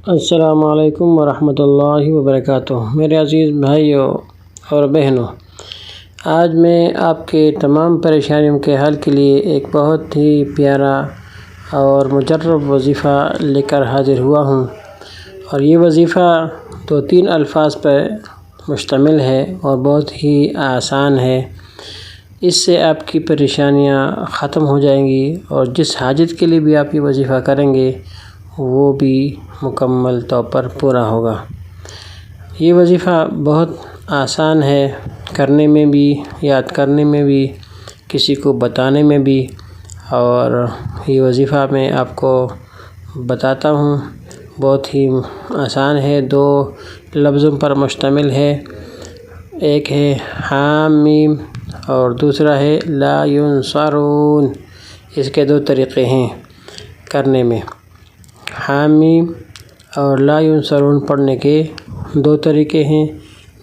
السلام علیکم ورحمۃ اللہ وبرکاتہ۔ میرے عزیز بھائیوں اور بہنوں، آج میں آپ کے تمام پریشانیوں کے حل کے لیے ایک بہت ہی پیارا اور مجرب وظیفہ لے کر حاضر ہوا ہوں، اور یہ وظیفہ 2-3 الفاظ پر مشتمل ہے اور بہت ہی آسان ہے۔ اس سے آپ کی پریشانیاں ختم ہو جائیں گی، اور جس حاجت کے لیے بھی آپ یہ وظیفہ کریں گے وہ بھی مکمل طور پر پورا ہوگا۔ یہ وظیفہ بہت آسان ہے، کرنے میں بھی، یاد کرنے میں بھی، کسی کو بتانے میں بھی، اور یہ وظیفہ میں آپ کو بتاتا ہوں۔ بہت ہی آسان ہے، 2 لفظوں پر مشتمل ہے، ایک ہے حامیم اور دوسرا ہے لا ینصرون۔ اس کے 2 طریقے ہیں کرنے میں۔ حامیم اور لا ینصرون پڑھنے کے 2 طریقے ہیں۔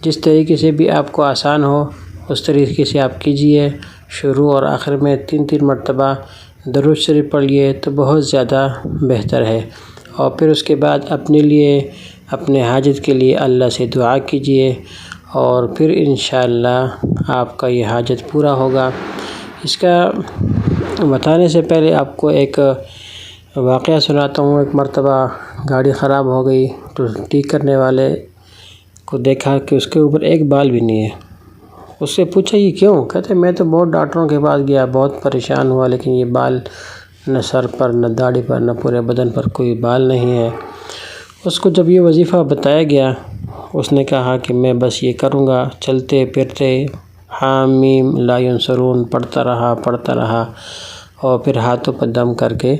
جس طریقے سے بھی آپ کو آسان ہو اس طریقے سے آپ کیجئے۔ شروع اور آخر میں 3 مرتبہ درود شریف پڑھیے تو بہت زیادہ بہتر ہے، اور پھر اس کے بعد اپنے لیے، اپنے حاجت کے لیے اللہ سے دعا کیجئے، اور پھر انشاءاللہ آپ کا یہ حاجت پورا ہوگا۔ اس کا بتانے سے پہلے آپ کو ایک واقعہ سناتا ہوں۔ ایک مرتبہ گاڑی خراب ہو گئی تو ٹھیک کرنے والے کو دیکھا کہ اس کے اوپر ایک بال بھی نہیں ہے۔ اس سے پوچھا یہ کیوں؟ کہتے میں تو بہت ڈاکٹروں کے پاس گیا، بہت پریشان ہوا، لیکن یہ بال نہ سر پر، نہ داڑھی پر، نہ پورے بدن پر کوئی بال نہیں ہے۔ اس کو جب یہ وظیفہ بتایا گیا، اس نے کہا کہ میں بس یہ کروں گا۔ چلتے پھرتے حامیم لا ینصرون پڑھتا رہا، اور پھر ہاتھوں پر دم کر کے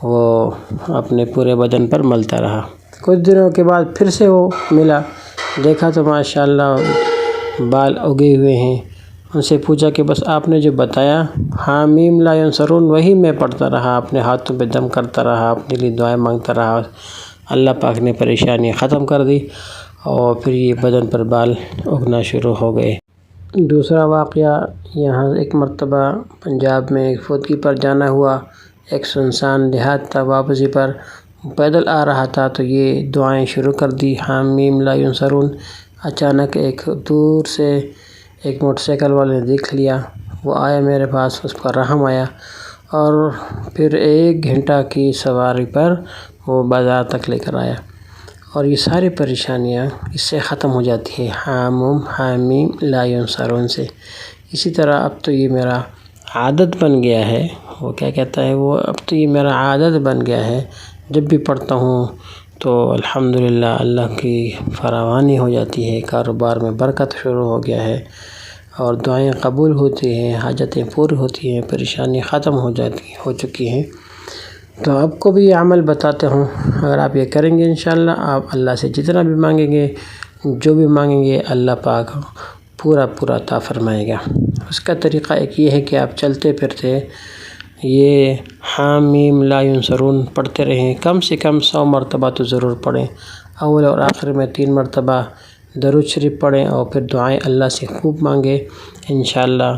وہ اپنے پورے بدن پر ملتا رہا۔ کچھ دنوں کے بعد پھر سے وہ ملا، دیکھا تو ماشاءاللہ بال اگے ہوئے ہیں۔ ان سے پوچھا کہ بس آپ نے جو بتایا حامیم لا ینصرون وہی میں پڑھتا رہا، اپنے ہاتھوں پہ دم کرتا رہا، اپنے لیے دعائیں مانگتا رہا، اللہ پاک نے پریشانی ختم کر دی، اور پھر یہ بدن پر بال اگنا شروع ہو گئے۔ دوسرا واقعہ، یہاں ایک مرتبہ پنجاب میں ایک فوتگی پر جانا ہوا۔ ایک سنسان دیہات تھا، واپسی پر پیدل آ رہا تھا تو یہ دعائیں شروع کر دی، حامیم لا ینصرون۔ اچانک ایک دور سے ایک موٹر سائیکل والے نے دیکھ لیا، وہ آیا میرے پاس، اس پر رحم آیا، اور پھر 1 گھنٹہ کی سواری پر وہ بازار تک لے کر آیا، اور یہ ساری پریشانیاں اس سے ختم ہو جاتی ہے، حامیم لا ینصرون سے۔ اسی طرح اب تو یہ میرا عادت بن گیا ہے، وہ کیا کہتا ہے وہ، اب تو یہ میرا عادت بن گیا ہے، جب بھی پڑھتا ہوں تو الحمدللہ اللہ کی فراوانی ہو جاتی ہے، کاروبار میں برکت شروع ہو گیا ہے، اور دعائیں قبول ہوتی ہیں، حاجتیں پوری ہوتی ہیں، پریشانی ختم ہو چکی ہیں۔ تو آپ کو بھی یہ عمل بتاتے ہوں، اگر آپ یہ کریں گے انشاءاللہ آپ اللہ سے جتنا بھی مانگیں گے، جو بھی مانگیں گے، اللہ پاک پورا عطا فرمائے گا۔ اس کا طریقہ ایک یہ ہے کہ آپ چلتے پھرتے یہ حامیم لا ینصرون پڑھتے رہیں، کم سے کم 100 مرتبہ تو ضرور پڑھیں۔ اول اور آخر میں 3 مرتبہ درود شریف پڑھیں، اور پھر دعائیں اللہ سے خوب مانگیں۔ انشاءاللہ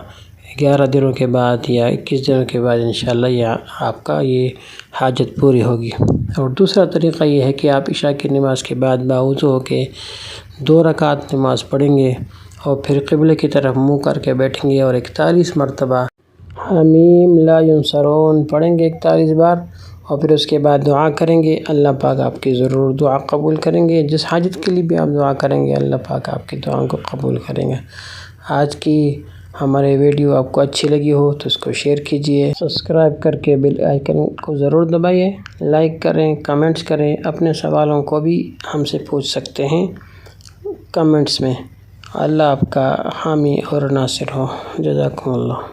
11 دنوں کے بعد یا 21 دنوں کے بعد انشاءاللہ آپ کا یہ حاجت پوری ہوگی۔ اور دوسرا طریقہ یہ ہے کہ آپ عشاء کی نماز کے بعد باوضو ہو کے 2 رکعت نماز پڑھیں گے، اور پھر قبلے کی طرف منہ کر کے بیٹھیں گے، اور 41 مرتبہ حامیم لا ینصرون پڑھیں گے 41 بار، اور پھر اس کے بعد دعا کریں گے۔ اللہ پاک آپ کی ضرور دعا قبول کریں گے، جس حاجت کے لیے بھی آپ دعا کریں گے اللہ پاک آپ کی دعاؤں کو قبول کریں گے۔ آج کی ہمارے ویڈیو آپ کو اچھی لگی ہو تو اس کو شیئر کیجئے، سبسکرائب کر کے بیل آئیکن کو ضرور دبائیے، لائک کریں، کمنٹس کریں، اپنے سوالوں کو بھی ہم سے پوچھ سکتے ہیں کمنٹس میں۔ اللہ آپ کا حامی اور ناصر ہو۔ جزاکم اللہ۔